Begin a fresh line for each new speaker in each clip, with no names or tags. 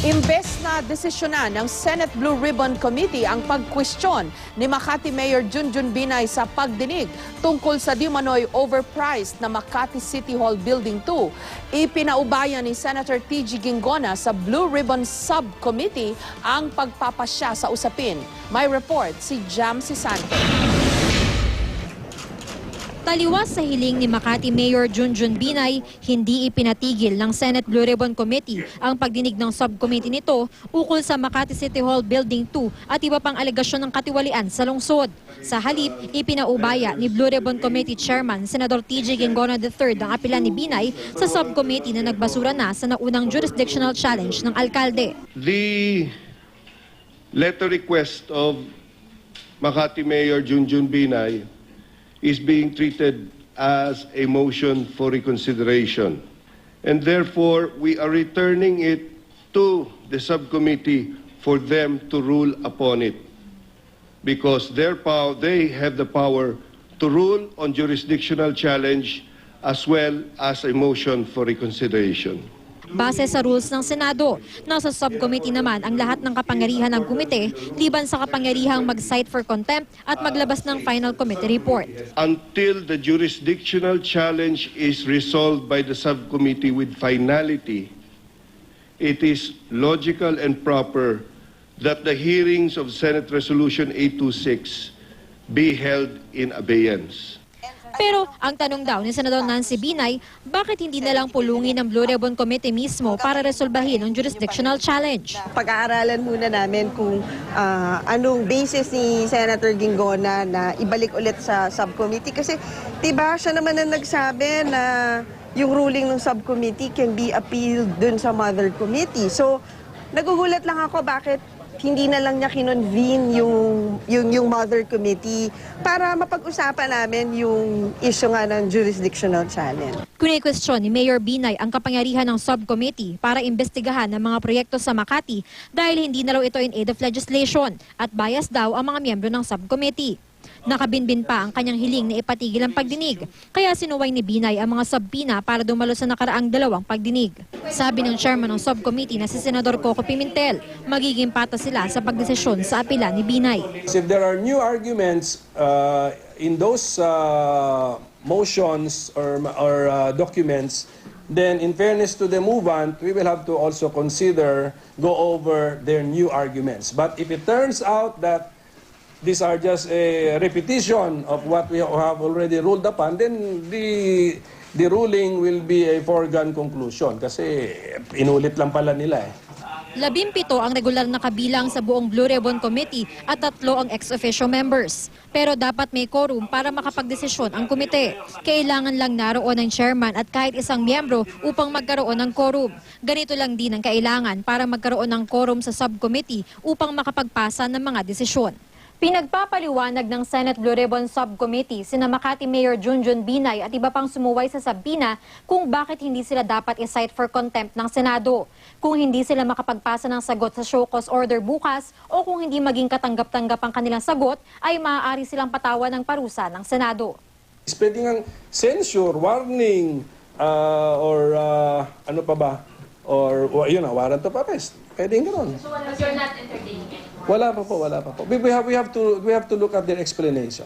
Imbes na desisyonan ng Senate Blue Ribbon Committee ang pagkwestiyon ni Makati Mayor Junjun Binay sa pagdinig tungkol sa di umano'y overpriced na Makati City Hall Building 2, ipinaubaya ni Senator TG Ginggona sa Blue Ribbon Subcommittee ang pagpapasya sa usapin. May report si Jamsi Santos.
Taliwas sa hiling ni Makati Mayor Junjun Binay, hindi ipinatigil ng Senate Blue Ribbon Committee ang pagdinig ng subcommittee nito ukol sa Makati City Hall Building 2 at iba pang alegasyon ng katiwalian sa lungsod. Sa halip, ipinaubaya ni Blue Ribbon Committee Chairman Senador TG Ginggona III ang apela ni Binay sa subcommittee na nagbasura na sa naunang jurisdictional challenge ng alkalde.
The letter request of Makati Mayor Junjun Binay is being treated as a motion for reconsideration. And therefore, we are returning it to the subcommittee for them to rule upon it. Because they have the power to rule on jurisdictional challenge as well as a motion for reconsideration.
Base sa rules ng Senado, nasa subcommittee naman ang lahat ng kapangyarihan ng komite, liban sa kapangyarihang mag-cite for contempt at maglabas ng final committee report.
Until the jurisdictional challenge is resolved by the subcommittee with finality, it is logical and proper that the hearings of Senate Resolution 826 be held in abeyance.
Pero ang tanong daw ni Senador Nancy Binay, bakit hindi na lang pulungin ng Blue Ribbon Committee mismo para resolbahin ang jurisdictional challenge?
Pag-aaralan muna namin kung anong basis ni Senator Ginggona na ibalik ulit sa subcommittee. Kasi diba siya naman ang nagsabi na yung ruling ng subcommittee can be appealed dun sa mother committee. So nagugulat lang ako bakit hindi na lang niya kinonvene yung mother committee para mapag-usapan namin yung issue nga ng jurisdictional challenge.
Kune-question ni Mayor Binay ang kapangyarihan ng subcommittee para imbestigahan ang mga proyekto sa Makati dahil hindi na raw ito in aid of legislation at bias daw ang mga miyembro ng subcommittee. Nakabinbin pa ang kanyang hiling na ipatigil ang pagdinig, kaya sinuway ni Binay ang mga subpina para dumalo sa nakaraang dalawang pagdinig. Sabi ng chairman ng subcommittee na si Senador Coco Pimentel, magiging patas sila sa pagdesisyon sa apela ni Binay.
If there are new arguments in those motions or documents, then in fairness to the movant, we will have to also go over their new arguments. But if it turns out that these are just a repetition of what we have already ruled upon, then the ruling will be a foregone conclusion kasi inulit lang pala nila eh.
17 ang regular na kabilang sa buong Blue Ribbon Committee at 3 ang ex-officio members. Pero dapat may quorum para makapagdesisyon ang komite. Kailangan lang naroon ng chairman at kahit isang miyembro upang magkaroon ng quorum. Ganito lang din ang kailangan para magkaroon ng quorum sa subcommittee upang makapagpasa ng mga desisyon. Pinagpapaliwanag ng Senate Blue Ribbon Subcommittee sina Makati Mayor Junjun Binay at iba pang sumuway sa sabina kung bakit hindi sila dapat i-cite for contempt ng Senado. Kung hindi sila makapagpasa ng sagot sa show cause order bukas o kung hindi maging katanggap-tanggap ang kanilang sagot, ay maaari silang patawan ng parusa ng Senado.
Pwede ngang censure, warning, or ano pa ba? Or yun, warrant of arrest. Pwede gano'n.
So you're not entertaining it?
Wala pa po. We have to look at their explanation.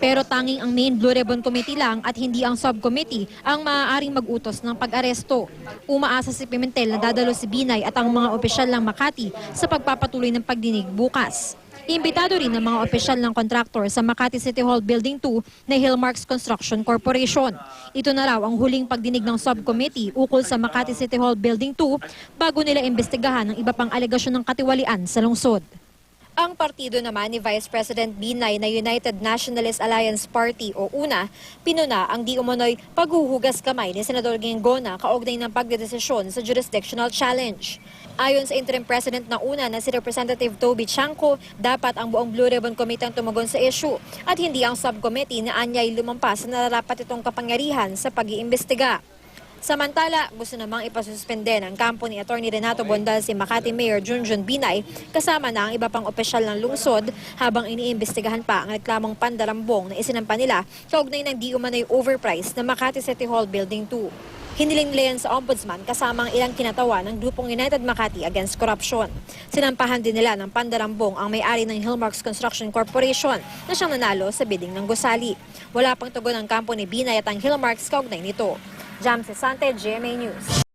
Pero tanging ang main Blue Ribbon Committee lang at hindi ang subcommittee ang maaaring mag-utos ng pag-aresto. Umaasa si Pimentel na dadalo si Binay at ang mga opisyal ng Makati sa pagpapatuloy ng pagdinig bukas. Imbitado rin ng mga opisyal ng kontraktor sa Makati City Hall Building 2 na Hillmarks Construction Corporation. Ito na raw ang huling pagdinig ng subcommittee ukol sa Makati City Hall Building 2 bago nila imbestigahan ang iba pang alegasyon ng katiwalian sa lungsod. Ang partido naman ni Vice President Binay na United Nationalist Alliance Party o UNA, pinuna ang di umano'y paghuhugas kamay ni Senador Ginggona kaugnay ng pagdedesisyon sa jurisdictional challenge. Ayon sa interim president ng UNA na si Representative Toby Chanco, dapat ang buong Blue Ribbon Committee ang tumagon sa issue at hindi ang subcommittee na anyay lumampas sa nararapat itong kapangyarihan sa pag-iimbestiga. Samantala, gusto namang ipasuspende ng kampo ni Atty. Renato Bondal si Makati Mayor Junjun Binay kasama na ang iba pang opisyal ng lungsod habang iniimbestigahan pa ang reklamong pandarambong na isinampa nila kaugnay ng di umano'y overpriced na Makati City Hall Building 2. Hiniling nila yan sa ombudsman kasama ang ilang kinatawa ng grupong United Makati Against Corruption. Sinampahan din nila ng pandarambong ang may-ari ng Hillmarks Construction Corporation na siyang nanalo sa bidding ng gusali. Wala pang tugon ang kampo ni Binay at ang Hillmarks kaugnay nito. Jam Cesante, GMA News.